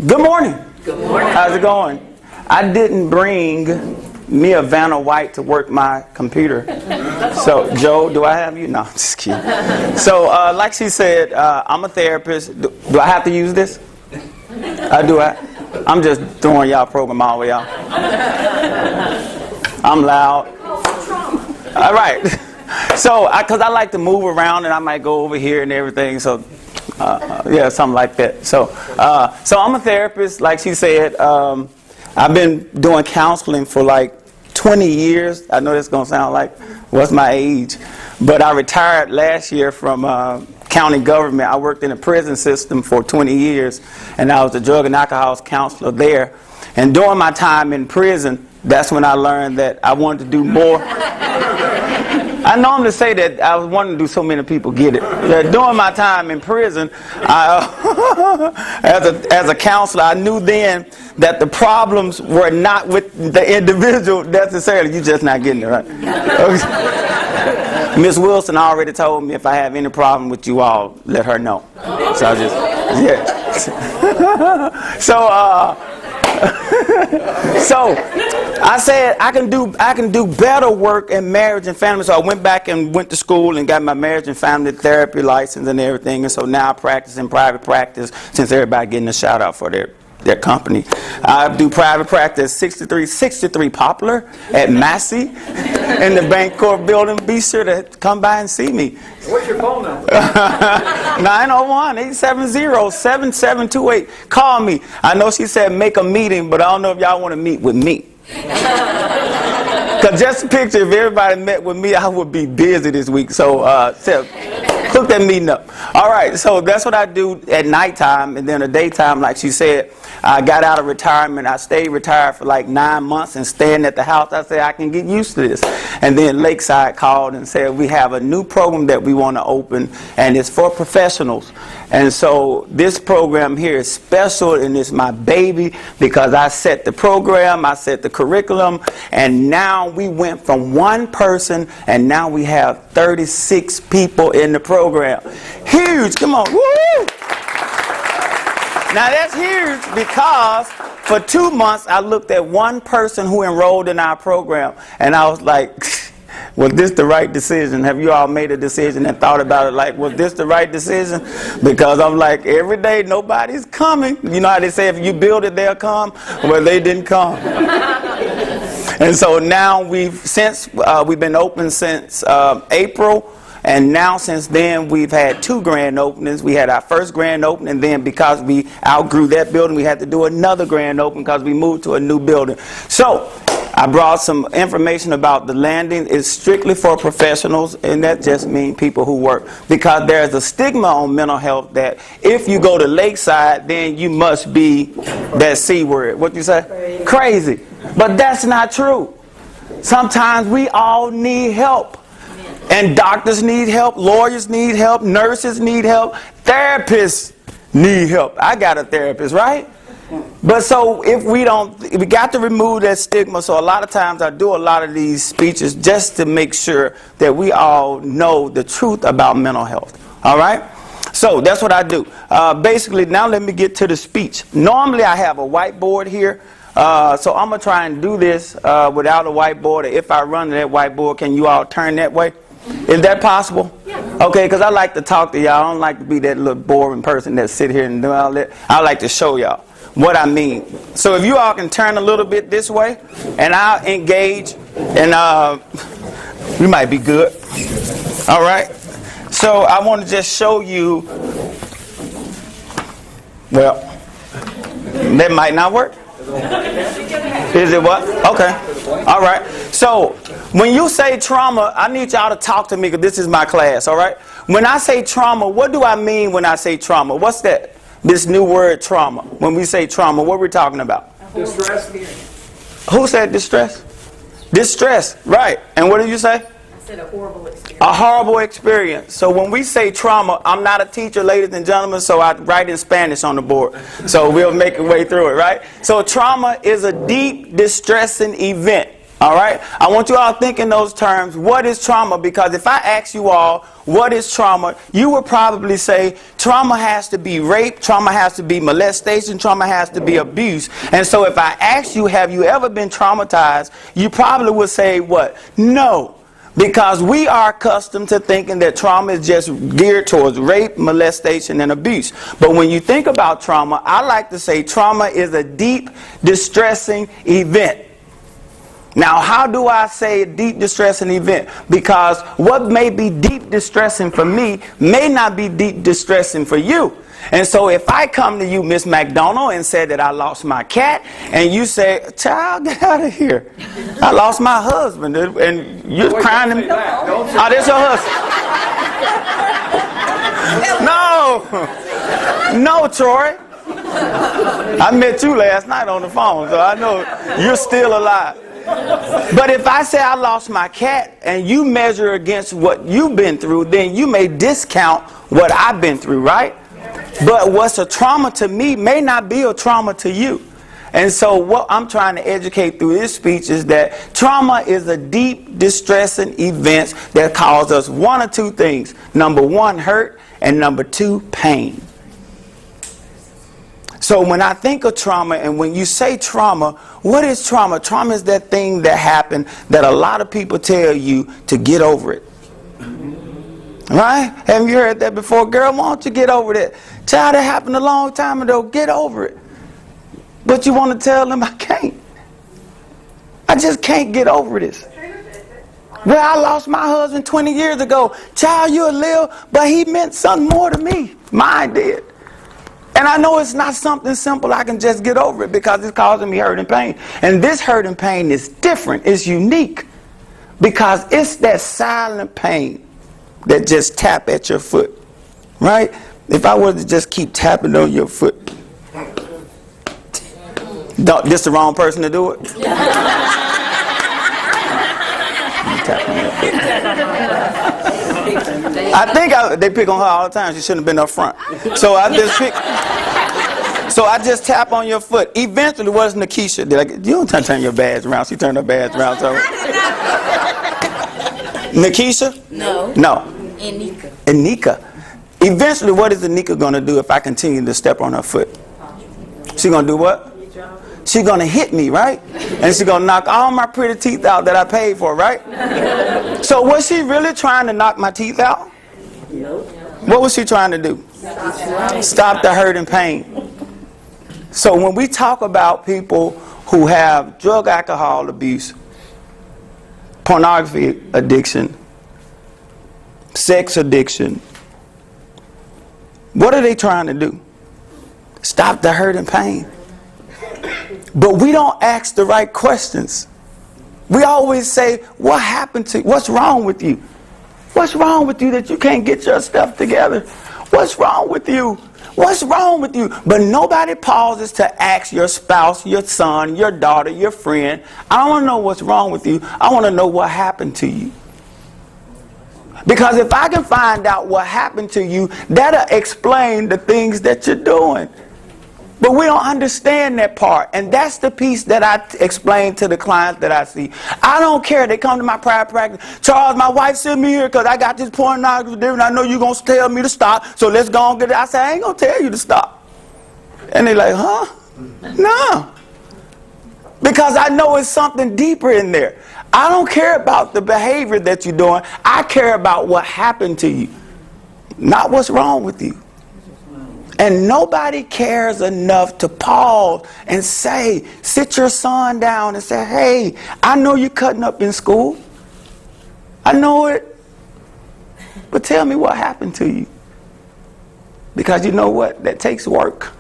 Good morning. Good morning. How's it going? I didn't bring me a Vanna White to work my computer. So, Joe, do I have you? No, I'm just kidding. So, like she said, I'm a therapist. Do I have to use this? Do I? I'm just throwing y'all program all the way out. I'm loud. All right. So, because I like to move around and I might go over here and everything. So, yeah, something like that. So I'm a therapist. Like she said, I've been doing counseling for like 20 years. I know that's going to sound like, what's my age? But I retired last year from county government. I worked in the prison system for 20 years, and I was a drug and alcohol counselor there. And during my time in prison, that's when I learned that I wanted to do more. I normally say that I was wanting to do so many people get it. During my time in prison, as a counselor, I knew then that the problems were not with the individual necessarily. You're just not getting it, right? Miss Wilson already told me if I have any problem with you all, let her know. So I just, yeah. So I said I can do better work in marriage and family. So I went back and went to school and got my marriage and family therapy license and everything. And so now I practice in private practice, since everybody getting a shout out for their company. I do private practice 6363 Poplar at Massey in the Bancorp building. Be sure to come by and see me. What's your phone number? 901-870-7728. Call me. I know she said make a meeting, but I don't know if y'all want to meet with me. Because just a picture, if everybody met with me, I would be busy this week. So, hook that meeting up. All right, so that's what I do at nighttime. And then the daytime, like she said, I got out of retirement. I stayed retired for like 9 months and staying at the house. I said, I can get used to this. And then Lakeside called and said, we have a new program that we want to open, and it's for professionals. And so this program here is special, and it's my baby because I set the program, I set the curriculum, and now we went from one person, and now we have 36 people in the program. Huge, come on, woo! Now that's huge because for 2 months I looked at one person who enrolled in our program, and I was like, was this the right decision? Have you all made a decision and thought about it like, was this the right decision? Because I'm like, every day nobody's coming. You know how they say if you build it, they'll come? Well, they didn't come. And so now we've been open since April. And now since then, we've had 2 grand openings. We had our first grand opening, and then because we outgrew that building, we had to do another grand opening because we moved to a new building. So I brought some information about the landing. It's strictly for professionals, and that just means people who work. Because there's a stigma on mental health that if you go to Lakeside, then you must be that C word. What you say? Crazy. But that's not true. Sometimes we all need help. And doctors need help, lawyers need help, nurses need help, therapists need help. I got a therapist, right? But so if we got to remove that stigma. So a lot of times I do a lot of these speeches just to make sure that we all know the truth about mental health. All right? So that's what I do. Basically, now let me get to the speech. Normally I have a whiteboard here. So I'm going to try and do this without a whiteboard. If I run to that whiteboard, can you all turn that way? Is that possible? Yeah. Okay, because I like to talk to y'all. I don't like to be that little boring person that sit here and do all that. I like to show y'all what I mean. So if you all can turn a little bit this way, and I'll engage, and we might be good. All right. So I want to just show you. Well, that might not work. Is it what? Okay. All right. So when you say trauma, I need y'all to talk to me because this is my class, all right? When I say trauma, what do I mean when I say trauma? What's that? This new word trauma. When we say trauma, what are we talking about? Distress. Who said distress? Distress, right. And what did you say? A horrible experience. A horrible experience. So when we say trauma, I'm not a teacher, ladies and gentlemen, so I write in Spanish on the board. So we'll make our way through it, right? So trauma is a deep, distressing event All right? I want you all to think in those terms. What is trauma? Because if I ask you all, what is trauma? You would probably say trauma has to be rape, trauma has to be molestation, trauma has to be abuse. And so if I ask you, have you ever been traumatized? You probably would say what? No. Because we are accustomed to thinking that trauma is just geared towards rape, molestation, and abuse. But when you think about trauma, I like to say trauma is a deep, distressing event. Now, how do I say a deep distressing event? Because what may be deep distressing for me may not be deep distressing for you. And so if I come to you, Miss McDonald, and said that I lost my cat, and you say, child, get out of here. I lost my husband, and you're crying to me. Oh, that's your husband. No, Troy. I met you last night on the phone, so I know you're still alive. But if I say I lost my cat and you measure against what you've been through, then you may discount what I've been through, right? But what's a trauma to me may not be a trauma to you. And so what I'm trying to educate through this speech is that trauma is a deep, distressing event that causes us one or two things. Number one, hurt, and number two, pain. So when I think of trauma, and when you say trauma, what is trauma? Trauma is that thing that happened that a lot of people tell you to get over it. Right? Haven't you heard that before? Girl, why don't you get over that? Child, that happened a long time ago. Get over it. But you want to tell them, I can't. I just can't get over this. Well, I lost my husband 20 years ago. Child, you're a little, but he meant something more to me. Mine did. And I know it's not something simple I can just get over it because it's causing me hurt and pain. And this hurt and pain is different. It's unique because it's that silent pain that just tap at your foot. Right? If I were to just keep tapping on your foot. This the wrong person to do it? I think they pick on her all the time. She shouldn't have been up front. So I just tap on your foot. Eventually, what is Nikisha? You don't turn your badge around. She turned her badge around. So. Nikisha? No. No. Anika. Anika. Eventually, what is Anika going to do if I continue to step on her foot? She going to do what? She's going to hit me, right? And she's going to knock all my pretty teeth out that I paid for, right? So was she really trying to knock my teeth out? Nope. What was she trying to do? Stop the hurt and pain. So when we talk about people who have drug alcohol abuse, pornography addiction, sex addiction, what are they trying to do? Stop the hurt and pain. But we don't ask the right questions. We always say, what happened to you? What's wrong with you? What's wrong with you that you can't get your stuff together? What's wrong with you? What's wrong with you? But nobody pauses to ask your spouse, your son, your daughter, your friend. I don't want to know what's wrong with you. I want to know what happened to you. Because if I can find out what happened to you, that'll explain the things that you're doing. But we don't understand that part. And that's the piece that I explain to the clients that I see. I don't care. They come to my private practice. Charles, my wife sent me here because I got this pornography and I know you're going to tell me to stop. So let's go and get it. I say, I ain't going to tell you to stop. And they're like, huh? No. Because I know it's something deeper in there. I don't care about the behavior that you're doing. I care about what happened to you. Not what's wrong with you. And nobody cares enough to pause and say, sit your son down and say, hey, I know you're cutting up in school. I know it. But tell me what happened to you. Because you know what? That takes work.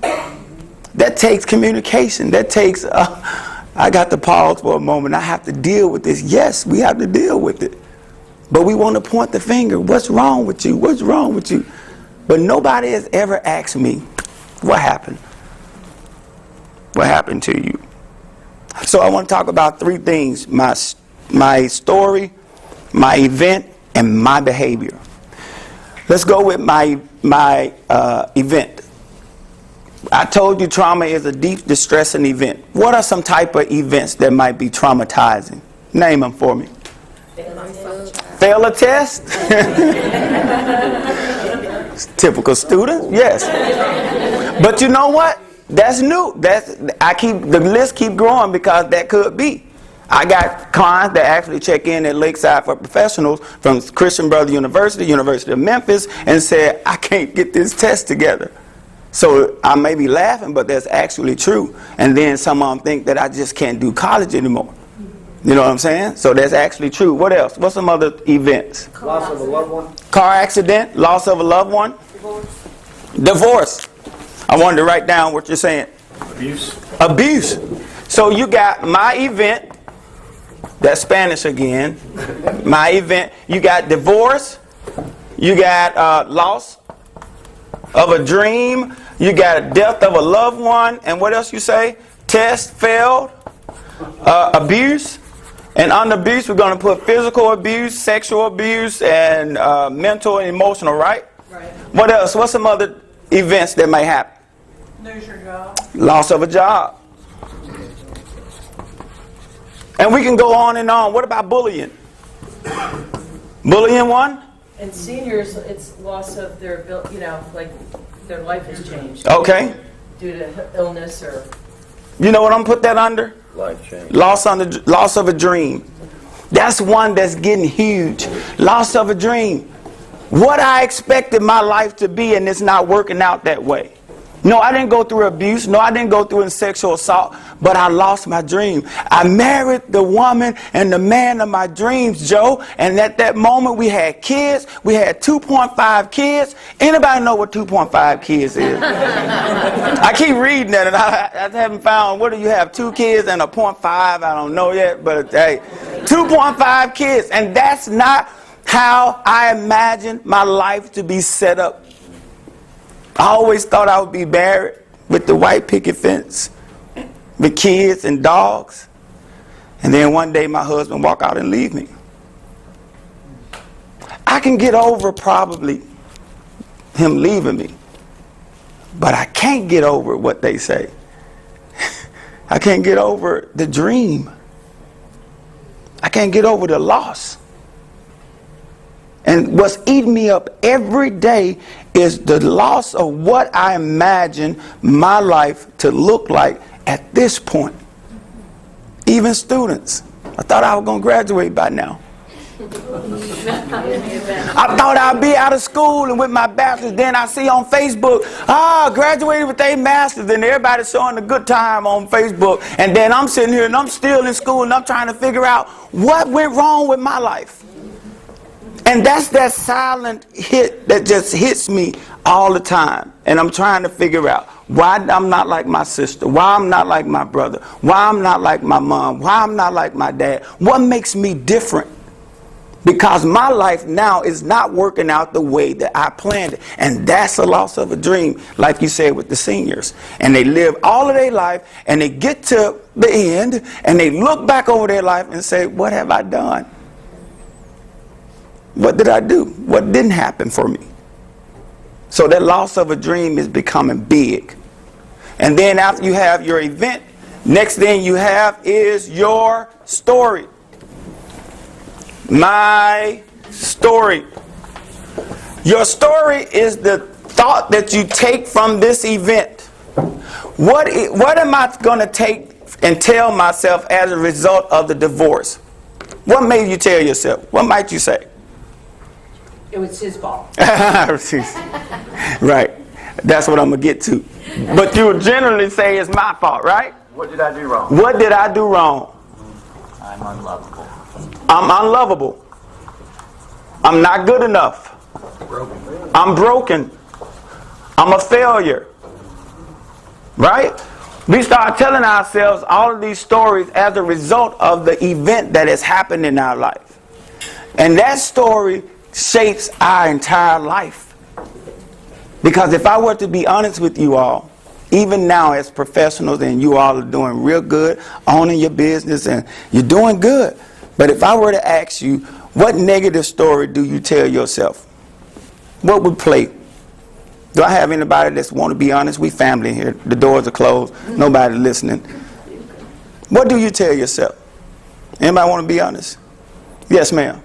That takes communication. That takes, I got to pause for a moment. I have to deal with this. Yes, we have to deal with it. But we want to point the finger. What's wrong with you? What's wrong with you? But nobody has ever asked me, what happened? What happened to you? So I want to talk about three things: my story, my event, and my behavior. Let's go with my event. I told you trauma is a deep, distressing event. What are some type of events that might be traumatizing? Name them for me. Fail a test? Typical student, yes. But you know what? That's new. The list keep growing because that could be. I got clients that actually check in at Lakeside for Professionals from Christian Brothers University, University of Memphis, and said, I can't get this test together. So I may be laughing, but that's actually true. And then some of them think that I just can't do college anymore. You know what I'm saying? So that's actually true. What else? What's some other events? Loss of a loved one. Car accident, loss of a loved one. Divorce. I wanted to write down what you're saying. Abuse. So you got my event. That's Spanish again. My event. You got divorce. You got loss of a dream. You got a death of a loved one. And what else you say? Test failed. Abuse. And under abuse, we're going to put physical abuse, sexual abuse, and mental and emotional, right? Right. What else? What's some other events that may happen? Lose your job. Loss of a job. And we can go on and on. What about bullying? Bullying one? And seniors, it's loss of their, like their life has changed. Okay. Due to illness or... You know what I'm put that under? Life change. Loss of a dream. That's one that's getting huge. Loss of a dream. What I expected my life to be, and it's not working out that way. No, I didn't go through abuse. No, I didn't go through sexual assault, but I lost my dream. I married the woman and the man of my dreams, Joe. And at that moment, we had kids. We had 2.5 kids. Anybody know what 2.5 kids is? I keep reading that, and I haven't found, what do you have, 2 kids and a 0.5? I don't know yet, but hey, 2.5 kids. And that's not how I imagined my life to be set up. I always thought I would be married with the white picket fence, with kids and dogs. And then one day my husband walk out and leave me. I can get over probably him leaving me, but I can't get over what they say. I can't get over the dream. I can't get over the loss. And what's eating me up every day is the loss of what I imagined my life to look like at this point. Even students. I thought I was going to graduate by now. I thought I'd be out of school and with my bachelor's. Then I see on Facebook, graduated with a master's, and everybody's showing a good time on Facebook. And then I'm sitting here and I'm still in school and I'm trying to figure out what went wrong with my life. And that's that silent hit that just hits me all the time. And I'm trying to figure out why I'm not like my sister, why I'm not like my brother, why I'm not like my mom, why I'm not like my dad. What makes me different? Because my life now is not working out the way that I planned it. And that's a loss of a dream, like you said with the seniors. And they live all of their life and they get to the end and they look back over their life and say, what have I done? What did I do? What didn't happen for me? So that loss of a dream is becoming big. And then after you have your event, next thing you have is your story. My story. Your story is the thought that you take from this event. What am I going to take and tell myself as a result of the divorce? What made you tell yourself? What might you say? It was his fault. Right. That's what I'm going to get to. But you would generally say it's my fault, right? What did I do wrong? What did I do wrong? I'm unlovable. I'm unlovable. I'm not good enough. I'm broken. I'm a failure. Right? We start telling ourselves all of these stories as a result of the event that has happened in our life. And that story shapes our entire life. Because if I were to be honest with you all, even now as professionals, and you all are doing real good, owning your business, and you're doing good. But if I were to ask you, what negative story do you tell yourself? What would play? Do I have anybody that want to be honest? We family here. The doors are closed. Nobody listening. What do you tell yourself? Anybody want to be honest? Yes, ma'am.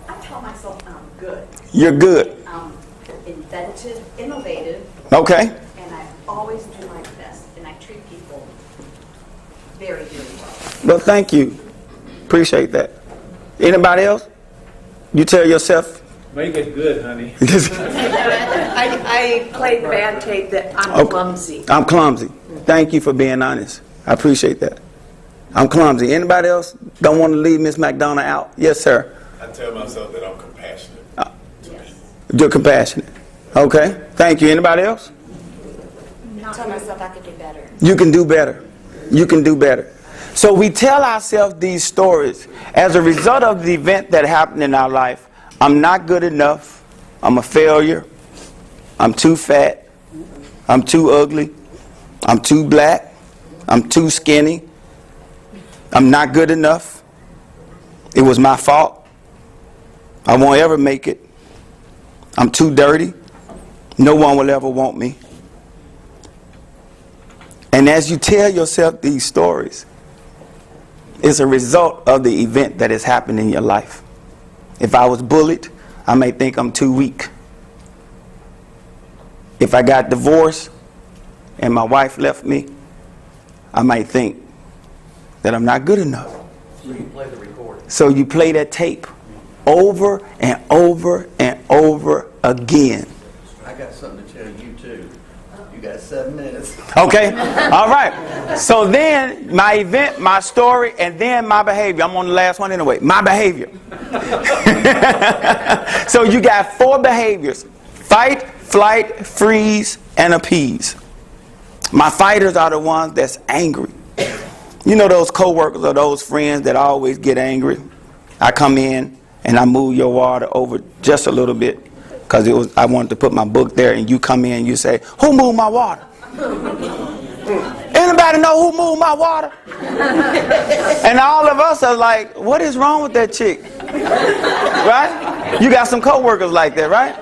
I tell myself I'm good. You're good. I'm inventive, innovative, Okay. and I always do my best. And I treat people very, very well. Well, thank you. Appreciate that. Anybody else? You tell yourself? Make it good, honey. I played bad tape that I'm Okay. clumsy. I'm clumsy. Thank you for being honest. I appreciate that. I'm clumsy. Anybody else don't want to leave Miss McDonough out? Yes, sir. I tell myself that I'm compassionate. You're compassionate. Okay. Thank you. Anybody else? I tell myself I could do better. You can do better. You can do better. So we tell ourselves these stories as a result of the event that happened in our life. I'm not good enough. I'm a failure. I'm too fat. I'm too ugly. I'm too black. I'm too skinny. I'm not good enough. It was my fault. I won't ever make it. I'm too dirty. No one will ever want me. And as you tell yourself these stories, it's a result of the event that has happened in your life. If I was bullied, I may think I'm too weak. If I got divorced and my wife left me, I might think that I'm not good enough. So you play the recording. So you play that tape over and over and over again. I got something to tell you too. You got 7 minutes. Okay? All right. So then my event, my story, and then my behavior. I'm on the last one anyway. My behavior. So you got 4 behaviors: fight, flight, freeze, and appease. My fighters are the ones that's angry. You know those coworkers or those friends that always get angry? I come in and I move your water over just a little bit because I wanted to put my book there, and you come in and you say, "Who moved my water?" Anybody know who moved my water? And all of us are like, what is wrong with that chick? Right? You got some coworkers like that, right?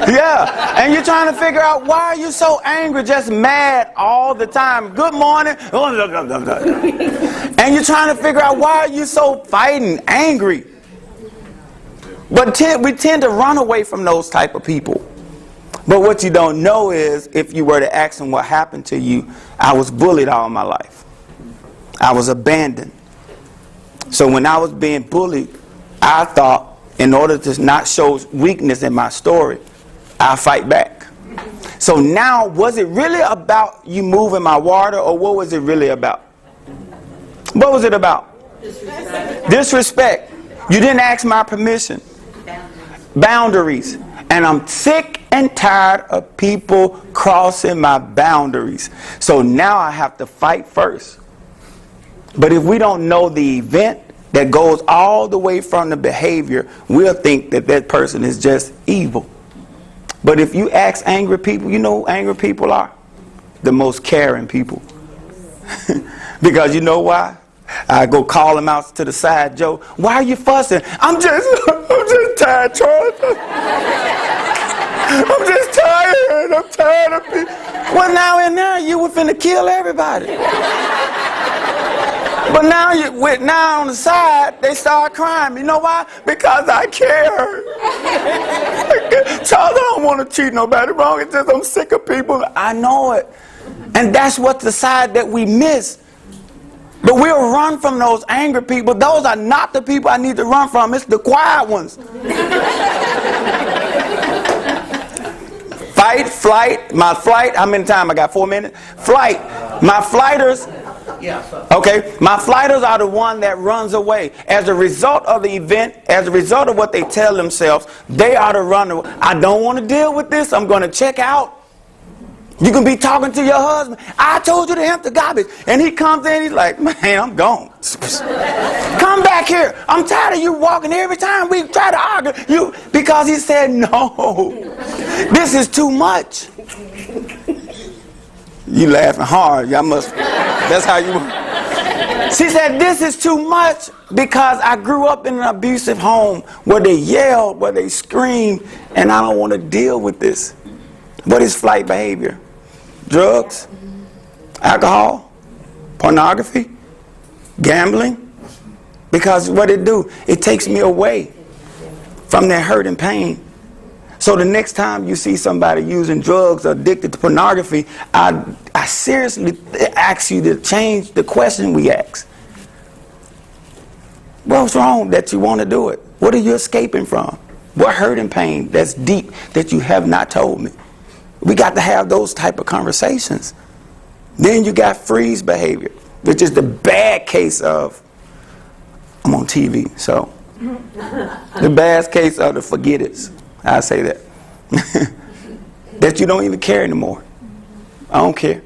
Yeah. And you're trying to figure out, why are you so angry, just mad all the time? Good morning. And you're trying to figure out, why are you so fighting, angry? But we tend to run away from those type of people. But what you don't know is, if you were to ask them what happened to you, I was bullied all my life. I was abandoned. So when I was being bullied, I thought, in order to not show weakness in my story, I'll fight back. So now, was it really about you moving my water, or what was it really about? What was it about? Disrespect. Disrespect. You didn't ask my permission. Boundaries. And I'm sick and tired of people crossing my boundaries. So now I have to fight first. But if we don't know the event that goes all the way from the behavior, we'll think that that person is just evil. But if you ask angry people, you know who angry people are? The most caring people. Because you know why? I go call them out to the side, Joe. Why are you fussing? I'm just tired, Charles. I'm just tired. I'm tired of people. Well, now in there, you were finna kill everybody. But now now on the side, they start crying. You know why? Because I care. Charles, I don't want to treat nobody wrong. It's just I'm sick of people. I know it. And that's what the side that we miss. But we'll run from those angry people. Those are not the people I need to run from. It's the quiet ones. Fight, flight, my flight. How many time? I got 4 minutes. Flight. My flighters. Okay. My flighters are the one that runs away. As a result of the event, as a result of what they tell themselves, they are the runner. I don't want to deal with this. I'm going to check out. You can be talking to your husband. I told you to empty the garbage. And he comes in, he's like, man, I'm gone. Come back here. I'm tired of you walking every time we try to argue. Because he said, no, this is too much. You laughing hard. Y'all must, that's how you. She said, this is too much because I grew up in an abusive home where they yelled, where they screamed, and I don't want to deal with this. What is flight behavior? Drugs, alcohol, pornography, gambling. Because what it do, it takes me away from that hurt and pain. So the next time you see somebody using drugs or addicted to pornography, I seriously ask you to change the question we ask. What's wrong that you want to do it? What are you escaping from? What hurt and pain that's deep that you have not told me? We got to have those type of conversations. Then you got freeze behavior, which is the bad case of, I'm on TV, so the bad case of the forget-its. I say that. That you don't even care anymore. I don't care.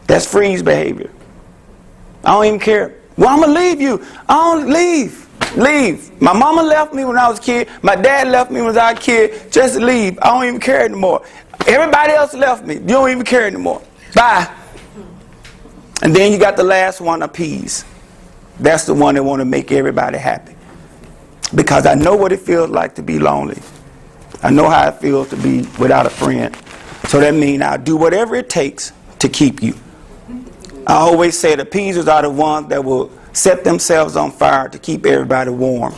That's freeze behavior. I don't even care. Well, I'm going to leave you. I don't leave. Leave. My mama left me when I was a kid. My dad left me when I was a kid. Just leave. I don't even care anymore. Everybody else left me. You don't even care anymore. Bye. And then you got the last one, appease. That's the one that want to make everybody happy. Because I know what it feels like to be lonely. I know how it feels to be without a friend. So that means I'll do whatever it takes to keep you. I always say the appeasers are the ones that will set themselves on fire to keep everybody warm.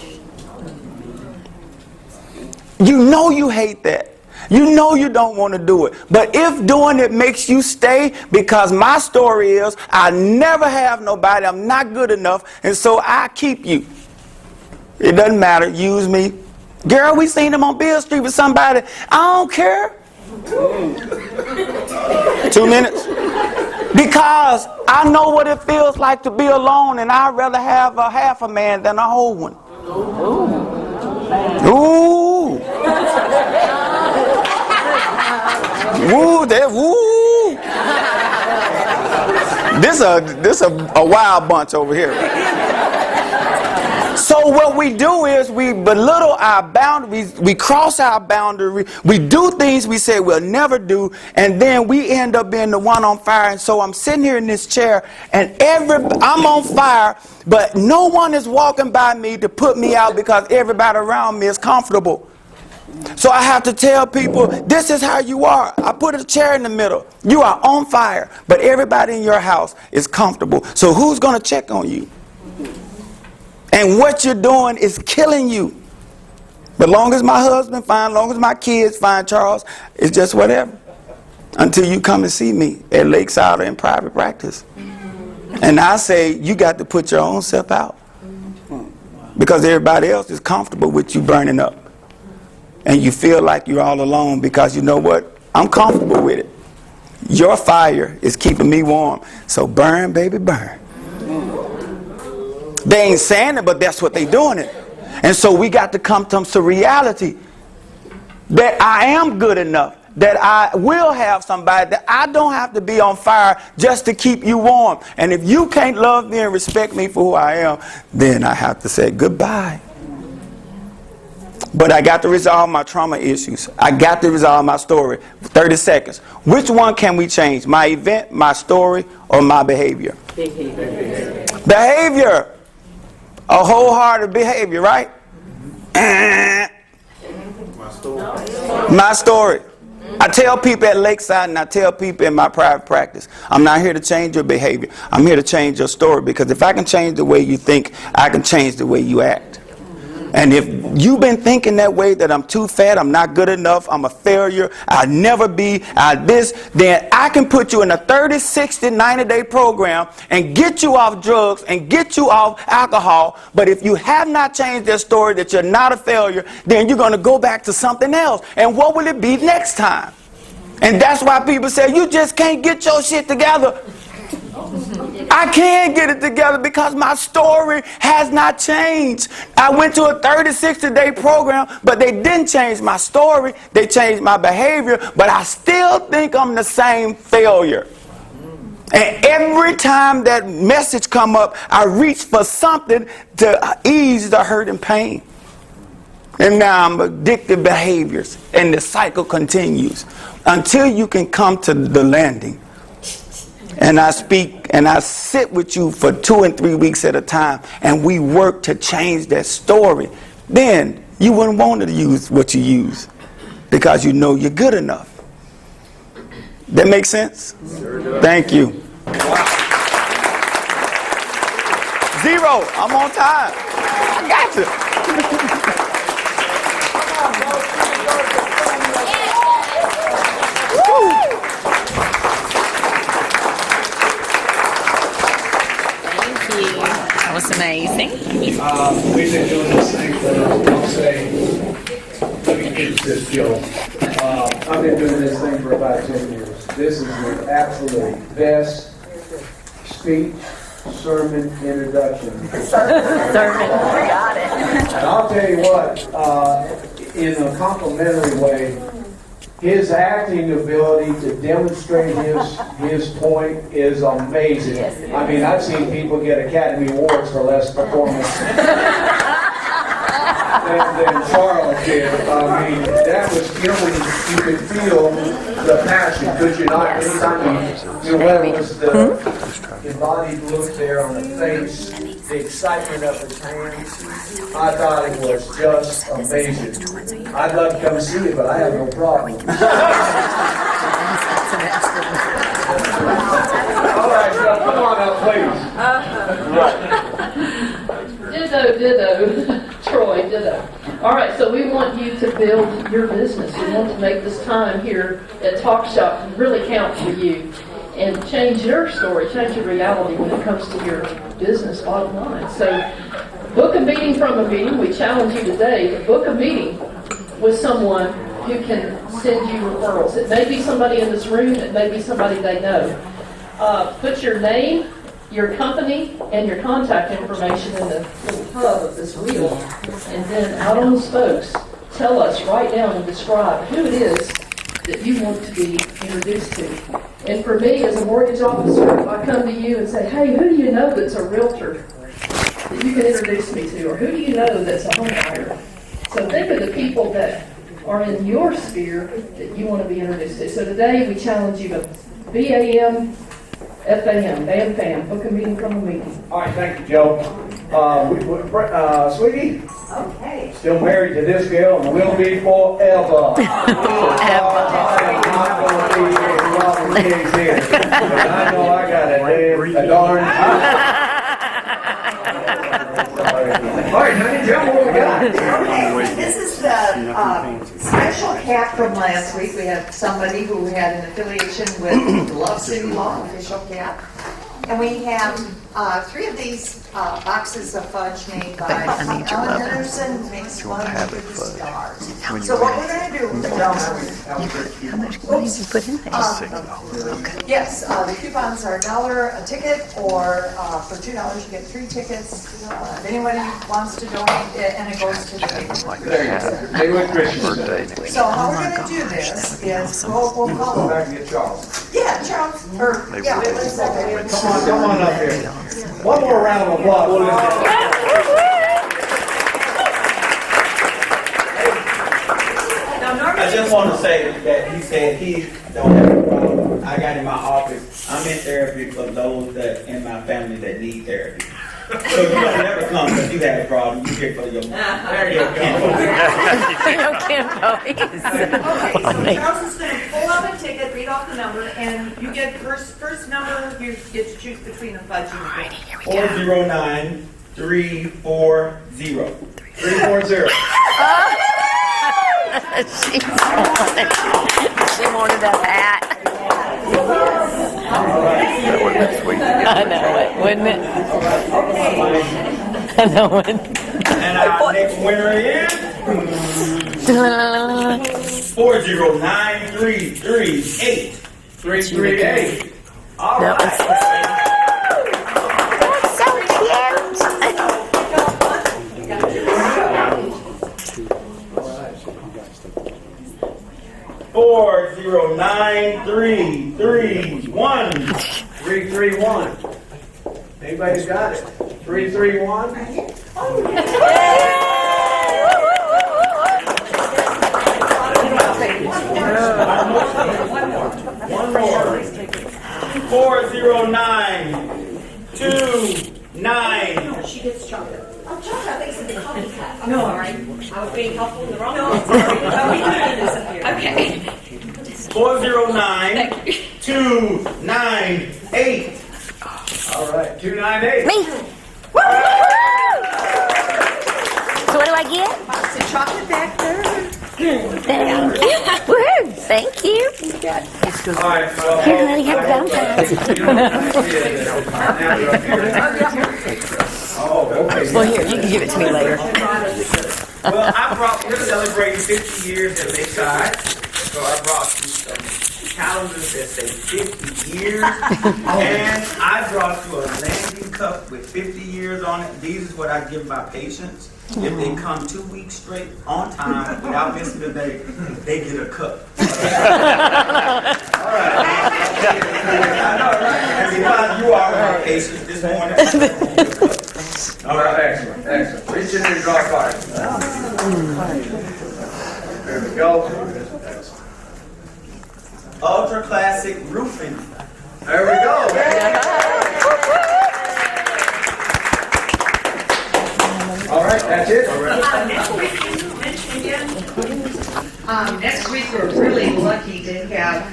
You know you hate that. You know you don't want to do it. But if doing it makes you stay, because my story is I never have nobody, I'm not good enough, and so I keep you. It doesn't matter. Use me. Girl, we seen him on Beale Street with somebody. I don't care. 2 minutes. Because I know what it feels like to be alone, and I'd rather have a half a man than a whole one. Ooh. Woo, that woo. This a wild bunch over here. So what we do is we belittle our boundaries, we cross our boundary, we do things we say we'll never do, and then we end up being the one on fire. And so I'm sitting here in this chair, and I'm on fire, but no one is walking by me to put me out because everybody around me is comfortable. So I have to tell people, this is how you are. I put a chair in the middle. You are on fire, but everybody in your house is comfortable. So who's going to check on you? And what you're doing is killing you. But long as my husband fine, long as my kids fine, Charles, it's just whatever. Until you come and see me at Lakeside or in private practice. And I say, you got to put your own self out. Because everybody else is comfortable with you burning up. And you feel like you're all alone because you know what? I'm comfortable with it. Your fire is keeping me warm. So burn, baby, burn. They ain't saying it, but that's what they doing it. And so we got to come to reality that I am good enough, that I will have somebody, that I don't have to be on fire just to keep you warm. And if you can't love me and respect me for who I am, then I have to say goodbye. But I got to resolve my trauma issues. I got to resolve my story. 30 seconds. Which one can we change? My event, my story, or my behavior? Behavior. A wholehearted behavior, right? My story. I tell people at Lakeside and I tell people in my private practice, I'm not here to change your behavior. I'm here to change your story, because if I can change the way you think, I can change the way you act. And if you've been thinking that way, that I'm too fat, I'm not good enough, I'm a failure, I'll never be, then I can put you in a 30, 60, 90-day program and get you off drugs and get you off alcohol. But if you have not changed that story, that you're not a failure, then you're going to go back to something else. And what will it be next time? And that's why people say, you just can't get your shit together. I can get it together because my story has not changed. I went to a 30, 60-day program, but they didn't change my story. They changed my behavior, but I still think I'm the same failure. And every time that message come up, I reach for something to ease the hurt and pain. And now I'm addictive behaviors, and the cycle continues until you can come to the landing. And I speak and I sit with you for 2 and 3 weeks at a time, and we work to change that story. Then you wouldn't want to use what you use, because you know you're good enough. That makes sense? Thank you. Zero. I'm on time. I got you. That was amazing. We've been doing this thing for, I'll say, let me get this, Joe. I've been doing this thing for about 10 years. This is the absolute best speech, sermon, introduction. Sermon, got it. And I'll tell you what, in a complimentary way, his acting ability to demonstrate his point is amazing. I mean, I've seen people get Academy Awards for less performance than Charles did. I mean, that was, when you could feel the passion, could you not? Anytime whether it was the embodied look there on the face, the excitement of his hands, I thought it was just amazing. I'd love to come see you, but I have no problem. All right, so come on up, please. Ditto, Troy, ditto. All right, so we want you to build your business. We want to make this time here at Talk Shop really count for you and change your story, change your reality when it comes to your business bottom line. So book a meeting from a meeting. We challenge you today to book a meeting with someone who can send you referrals. It may be somebody in this room. It may be somebody they know. Put your name, your company, and your contact information in the little hub of this wheel. And then out on the spokes, tell us, write down and describe who it is that you want to be introduced to. And for me, as a mortgage officer, if I come to you and say, hey, who do you know that's a realtor that you can introduce me to? Or who do you know that's a home buyer? So think of the people that are in your sphere that you want to be introduced to. So today we challenge you to BAM, FAM, BAM, FAM, book a meeting from a meeting. All right, thank you, Joe. Sweetie, Okay. still married to this girl and will be forever. I am not going to be Robert King's here, but I know I got a darn. All right, honey, tell me what we got. Okay, this is the special cap from last week. We have somebody who had an affiliation with the Love City Law official cap. And we have 3 of these boxes of fudge made by Ellen Henderson, makes fun with the stars. So what we're going to do, How much money did you put in there? yes, the coupons are $1 a ticket, or for $2 you get 3 tickets. If anybody wants to donate it, and it goes to the There you go. Neighborhood Christian. So how we're going to do this is we'll call them. Back to get Charles. Yeah, Charles, Come on up here. One more round of applause. I just want to say that he said he don't have a problem. I got in my office. I'm in therapy for those that in my family that need therapy. So you don't never come because you have a problem. You here for your Okay, so Charles is going to pull out a ticket, read off the number, and you get first number, you get to choose between a fudge and a gold. 409 340. 340. She wanted that hat. That would be sweet. I know it, wouldn't it? I know it. And our next winner is 4093338. 338. All That right. was so cute. 4093331. 331. Anybody's got it? 331. One more. 40929. She gets chocolate. Oh, chocolate, I think it's the coffee cup. No, sorry. I was being helpful in the wrong one. Sorry. Okay. 409-298. All right, 298. Me. Woo! So what do I get? Box of chocolate back there. Thank you. Woohoo! Thank you. All right, Here, really happy Valentine's. Oh, okay. Well, here, you can give it to me later. Well, we're celebrating 50 years at Lakeside, so I brought you some calendars that say 50 years, and I brought you a landing cup with 50 years on it. These is what I give my patients. If they come 2 weeks straight on time without missing a day, they get a cup. All right. I know, right? And because you are my patients this morning. All right, excellent, excellent. Reach in and draw a card. There we go. Ultra Classic Roofing. There we go. All right, that's it. Next week, we're really lucky to have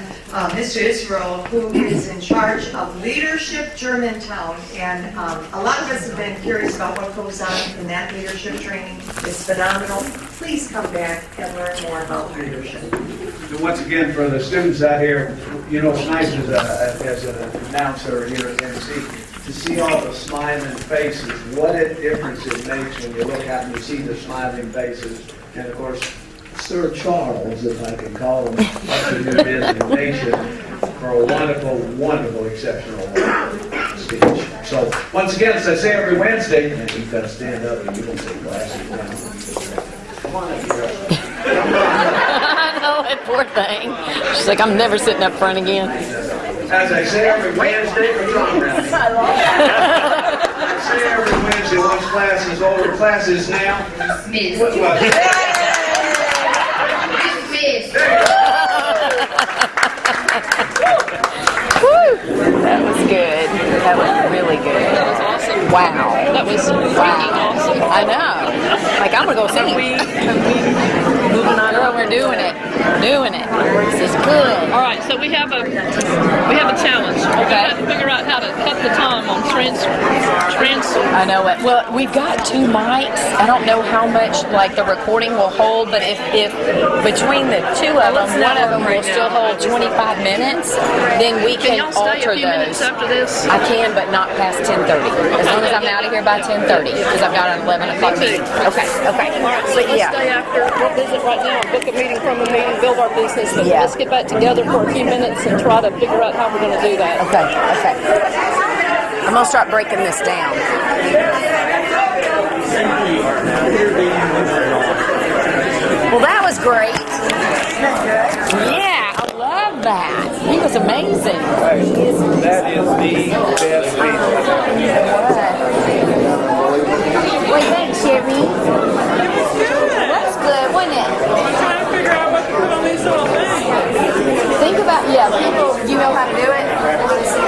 Mr. Israel, who is in charge of Leadership Germantown. And a lot of us have been curious about what goes on in that leadership training. It's phenomenal. Please come back and learn more about leadership. And once again, for the students out here, you know, it's nice as an announcer here at NC to see all the smiling faces. What a difference it makes when you look out and you see the smiling faces. And of course, Sir Charles, if I can call him, up to new designation for a wonderful, wonderful, exceptional speech. So once again, as I say every Wednesday, and you've got to stand up and you don't take glasses down. Come on up here. I know that poor thing. She's like, I'm never sitting up front again. As I say every Wednesday for John Brown. I say every Wednesday, once class is over, class is now. Miss. What? Miss. Woo! That was good. That was really good. That was awesome. Wow. That was freaking awesome. I know. Like, I'm going to go sing. Moving on. Girl, we're doing it. Doing it. This is good. All right, so we have a challenge. We're Okay. going to figure out how to cut the time on trans. I know it. Well, we've got 2 mics. I don't know how much like the recording will hold, but if between the 2 of them, one of them will still hold 25 minutes, then we Can can y'all stay a alter few minutes those. after this? I can, but not past 10:30. As long as I'm out of here by 10:30, because I've got an 11 o'clock meeting. Okay. All right, so But let's yeah. stay after. We'll visit right now, book a meeting from a meeting, build our business, but Yeah. let's get back together for a few minutes and try to figure out how we're going to do that. Okay. I'm gonna start breaking this down. Well, that was great. Yeah, I love that. He was amazing. That is the best thing. Wait, thanks, Sherry. That's good, wasn't it? Trying to figure out what to put on these little things. Think about, people, you know how to do it?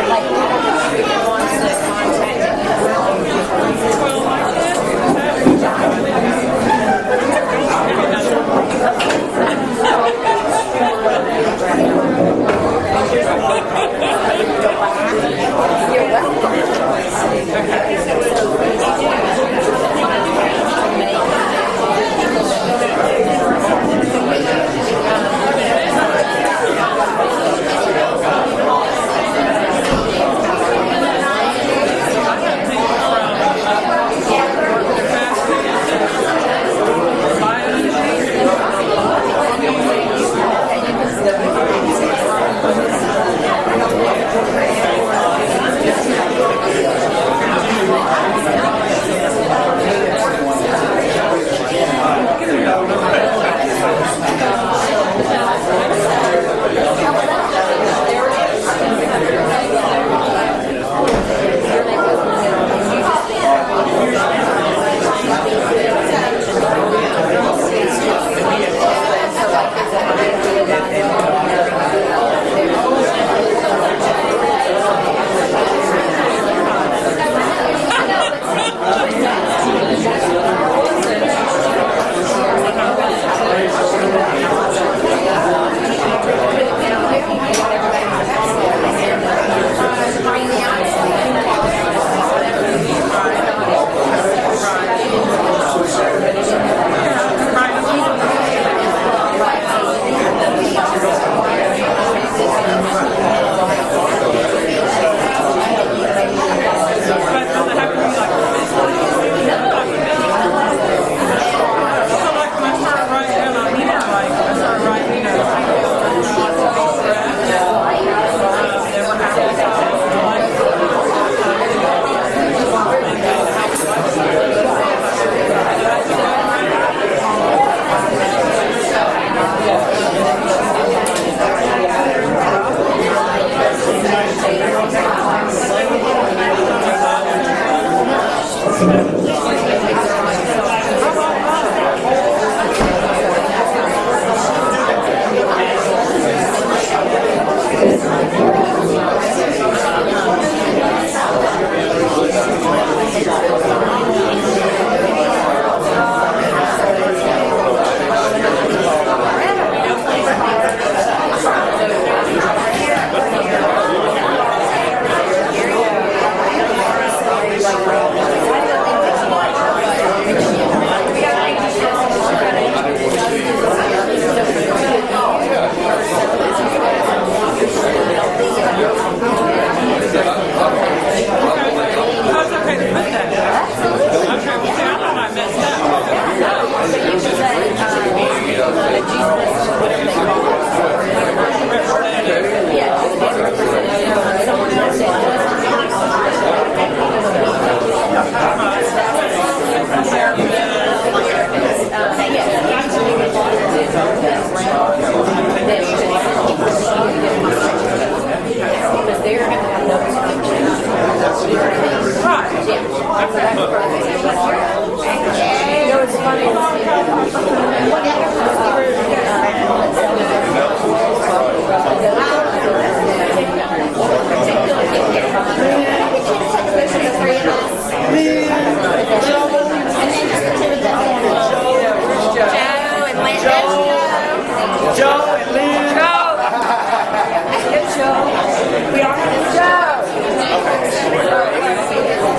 Like, you're welcome.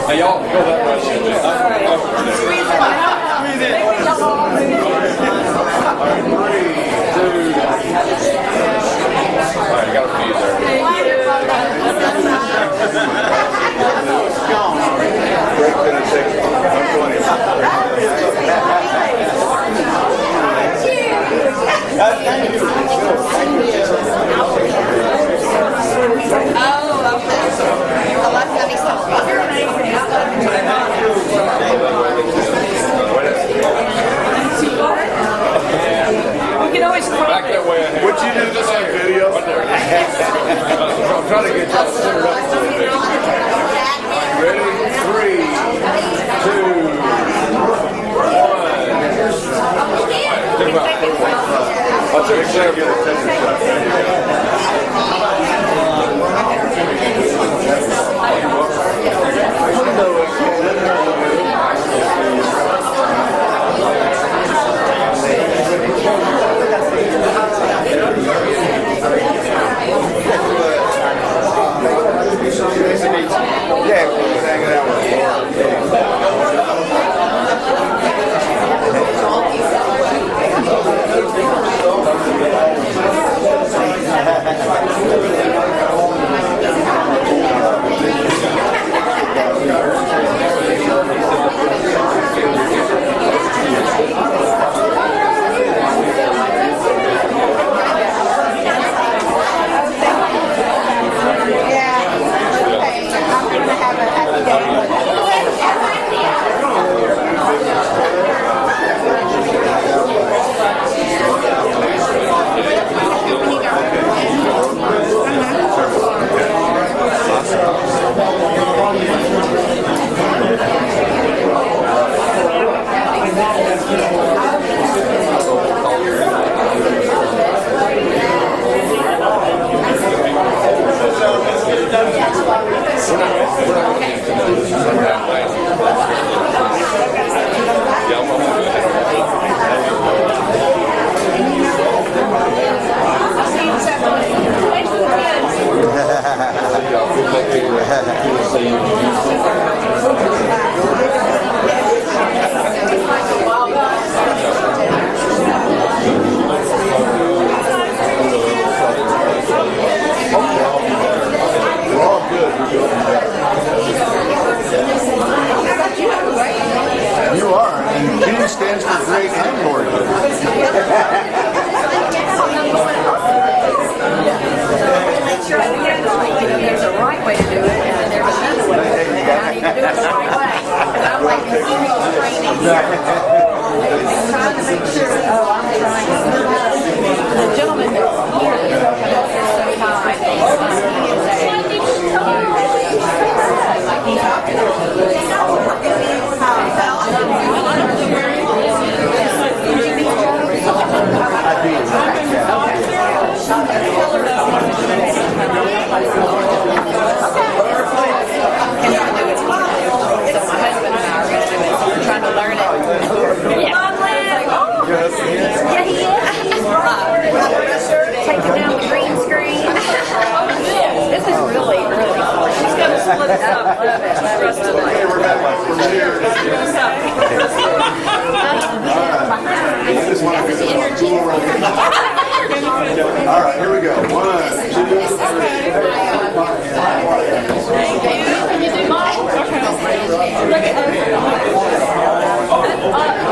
Hey, y'all, go that way. All right, got a few there. Break in a second. We can always crop Back that way. What you do this on video? I'm trying to get y'all cleared up a little bit. Ready? 3, 2, 1. I'll take a yeah, we're hanging out You are, and G stands for great and gorgeous. There's a right way to do it, and then there's another way to do it. And I need to do it the right way. And I'm like, this is training. I'm trying to make sure. Oh, I'm trying. The gentleman that's here is so kind. All right, here we go. 1, 2, Can you do mine?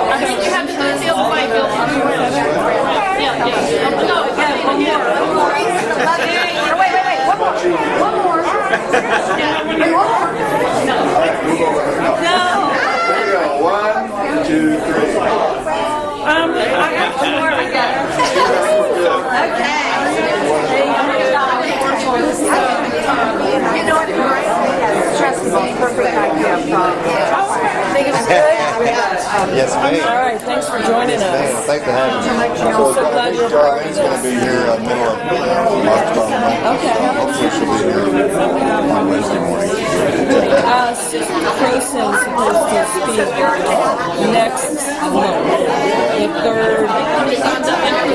I think you have to do it the other way, Bill. Yeah. No, one more. Wait. One more. No. Here we go. 1, 2, 3. I got one more. Okay. Yes, ma'am. All right, thanks for joining us. Thanks for having me. I'm so glad you're a part of Darlene's going to this. be here middle of March, Okay. hopefully she'll be here on Wednesday morning. Susan Croson's supposed to speak next month, the third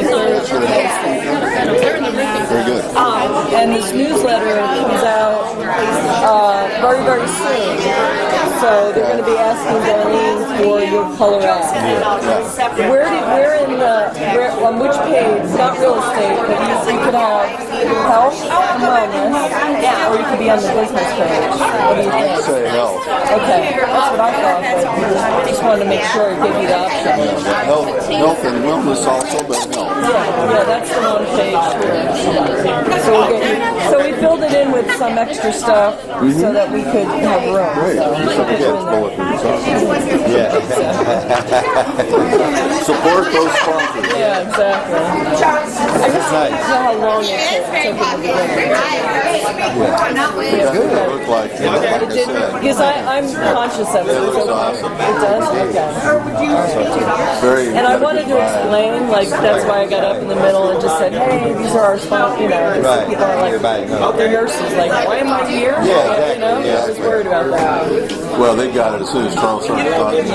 Thursday. Very good. And this newsletter comes out very, very soon. So they're going to be asking Darlene for your color ad. On which page, not real estate, but you could have health and wellness, or you could be on the business page. What do you think? I'd say health. Okay, that's what I thought, but I just wanted to make sure I give you the option. Health and wellness also, but health. Yeah, that's the one page here. So we filled it in with some extra stuff so that we could have room. Great. So You we should put get you in there. bulletproof. Yeah. Support those sponsors. Yeah, exactly. I just don't know how long it took in the beginning. It's good. It looked like, like I said. Because I'm conscious of it. It looks So awesome. it does? Okay. Very. And I wanted to explain, like, that's why I got up in the middle and just said, hey, these are our sponsors, you know. Right. People are like, they're nurses, like, why am I here? Yeah, exactly. You know, Yeah. I was worried about that. Well, they got it as soon as Charles started talking.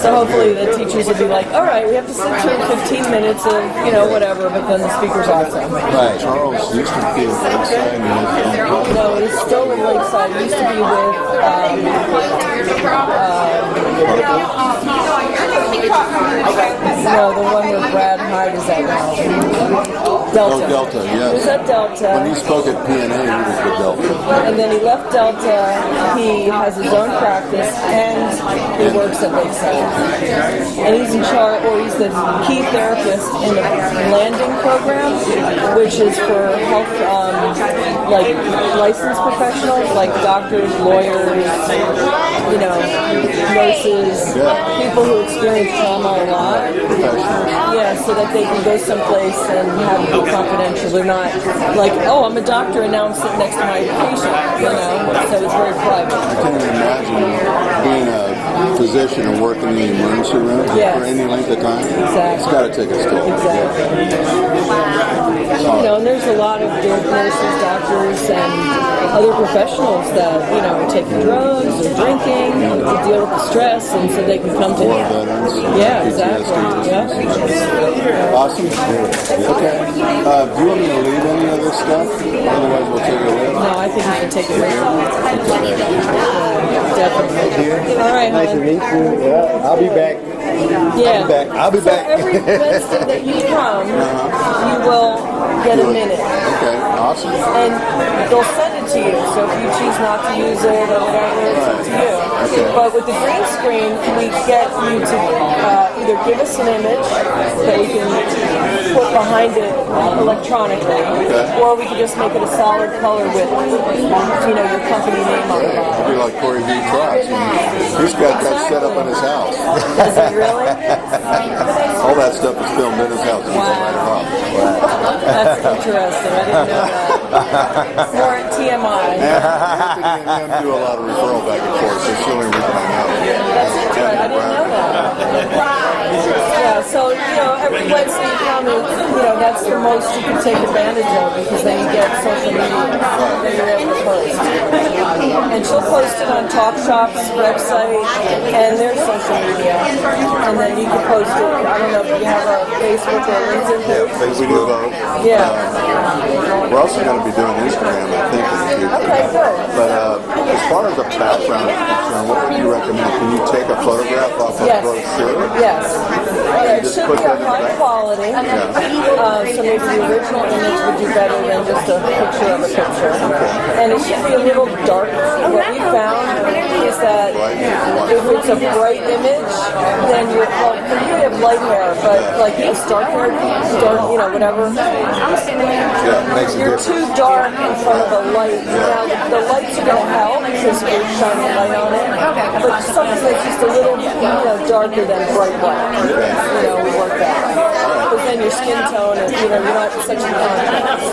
So hopefully the teachers will be like, all right, we have to sit through 15 minutes of, you know, whatever, but then the speaker's awesome. Right. Charles used to be with Lakeside and No, he's still in Lakeside. He used to be with, no, the one where Brad Hyde is at now. Delta. Oh, Delta, He was yes. at Delta. When he spoke at PNA, he was with Delta. And then he left Delta, he has his own practice, and he works at Lakeside. And he's in charge, or he's the key therapist in the landing program, which is for health, like licensed professionals, like doctors, lawyers, you know, nurses, people who experience trauma a lot. Yeah, so that they can go someplace and have it be confidential. They're not like, oh, I'm a doctor and now I'm sitting next to my patient, you know, so it's very private. I can't even imagine being a physician and working in the emergency room for any length of time. Exactly. It's got to take a toll. Exactly. You know, and there's a lot of nurses, doctors, and other professionals that, you know, are taking drugs or drinking to deal with the stress, and so they can come to War veterans. Yeah, exactly. Yeah. Awesome. Okay. Do you want me to leave any of this stuff? Otherwise, we'll take a look. No, I think you should take it with you. Definitely. All right, Nice to hon. meet you. Yeah, I'll be back. Yeah. I'll be So back. every Wednesday that you come, you will get a minute. Okay, awesome. And they'll send it to you. So if you choose not to use it or whatever, it's up to you. Okay. But with the green screen, we get you to either give us an image that we can put behind it electronically, or we can just make it a solid color with, you know, your company name on it. I'll be like Corey V. Cross. He's got that set up in his house. Is it really? All that stuff is filmed in his house. He's on my house. That's interesting. I didn't know that. More TMI. Anthony and him do a lot of referral back and forth. So it's the only reason I know. That's interesting. I didn't know that. Yeah, so, you know, every Wednesday you come, you know, that's the most you can take advantage of, because then you get social media that you're able to post. And she'll post it on Talk Shop's website and their social media. And then you can post it, I don't know if you have a Facebook or LinkedIn page. We do both. Yeah. We're also going to be doing Instagram, I think, in the future. Okay, good. But as far as the background is concerned, what would you recommend? Can you take a photograph off of Yes. brochure? Yes. Yeah, it Just should put be that a in high the back. quality. So maybe the original image would do better than just a picture of a picture. And it should be a little darker. What we found is that if it's a bright image, then you're, well, for you have light hair, but like it's dark hair, dark, you know, whatever. Yeah, makes a You're difference. too dark in front of the light. Now, the lights are going to help because we're shining light on it. But something that's just a little, you know, darker than bright white. You know, we work that. Because then your skin tone, and, you know, you're not such a contrast.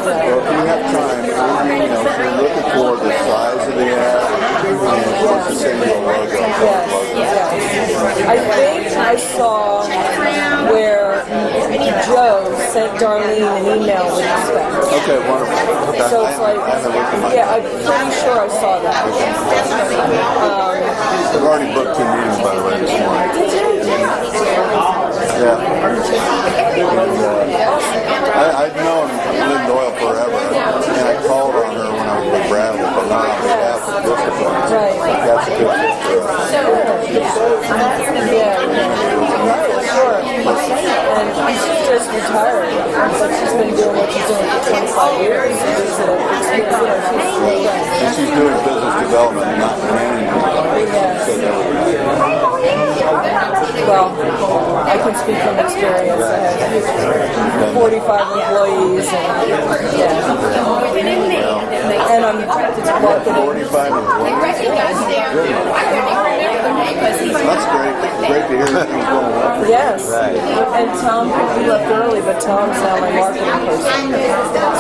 Well, if you have time, you know, if you're looking for the size of the ad, and of course the same logo, I saw where Joe sent Darlene an email with the specs. Okay, wonderful. Okay. So it's like, I haven't looked at my. yeah, I'm pretty sure I saw that. I've already booked 2 meetings, by the way, this morning. Yeah. And, I've known Lynn Doyle forever, and I called on her when I was with Bradley, but not on behalf of Vista Points. Right. That's a good fit for us. Yeah, right, sure. And she's just retired. So she's been doing what she's doing for 25 years. She's And she's doing business development, not management. So that would be nice. well, I can speak from experience. I have 45 employees, and yeah, and I'm marketing. 45 employees. That's great. Great to hear that things going well. Yes, and Tom, we left early, but Tom's now my marketing person.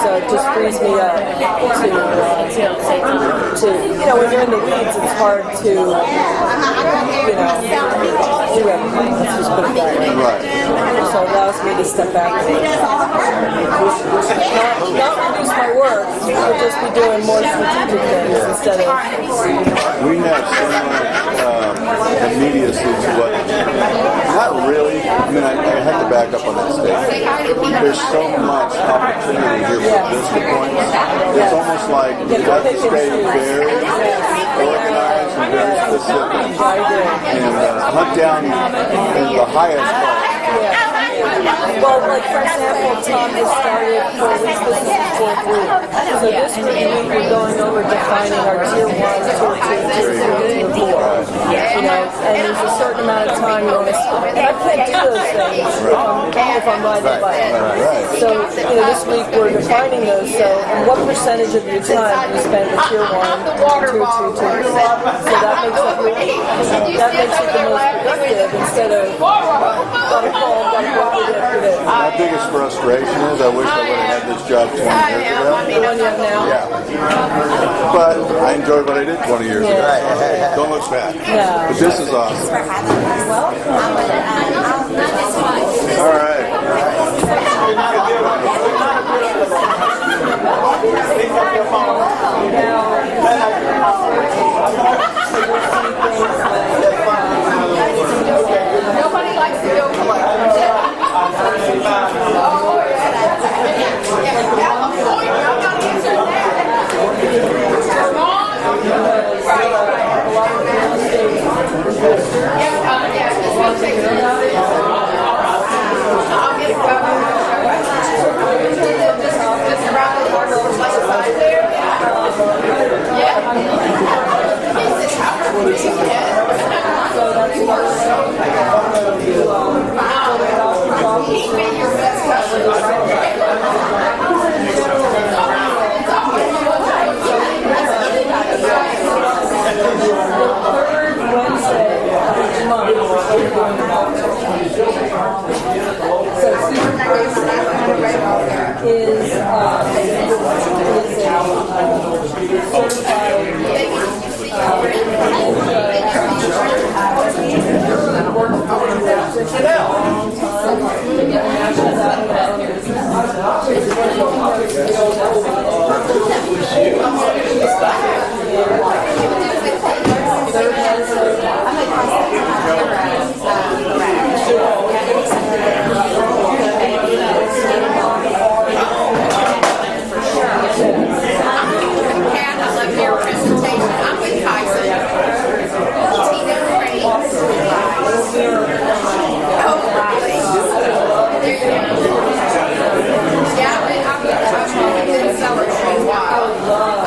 So it just frees me up to when you're in the weeds, it's hard to, do everything. Let's just put it that way. Right. So it allows me to step back and not reduce my work, but just be doing more strategic things instead of. We have so much immediacy to what, not really, I mean, I have to back up on that statement. There's so much opportunity here for Vista Points. It's almost like you have to stay very organized and very specific and hunt down the highest quality. Well, like for example, Tom has started 4 weeks. This is his 4th week. So this week we're going over defining our tier 1, tier 2, tier 3, tier 4. And there's a certain amount of time you want to spend. And I can't do those things if I'm riding a bike. So this week we're defining those. So, and what percentage of your time do you spend with tier 1, tier 2, tier 3? So that makes it the most productive instead of gotta call, gotta go with it. My biggest frustration is I wish I would have had this job 20 years ago. The one you have now? Yeah. But I enjoyed what I did 20 years ago. Don't look back. Yeah. But this is awesome. All right. Nobody likes to go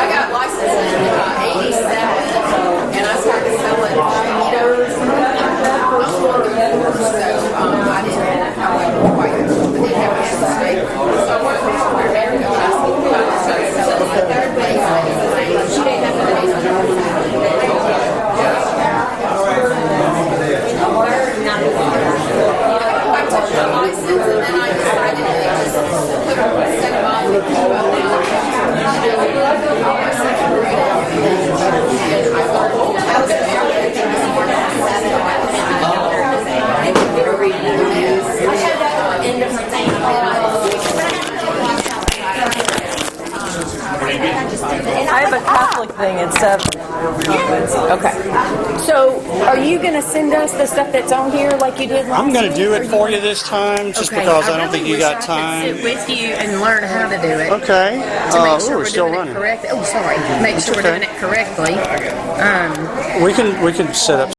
I got Catholic thing at 7. Okay. So, are you going to send us the stuff that's on here like you did last I'm going to week, do or it for you this time, just Okay. because I don't really think you wish got I could time. sit with you and learn how to do it. Okay. To make sure we're we're still doing running. it correctly. Oh, sorry. Make sure we're okay. doing it correctly. We can set up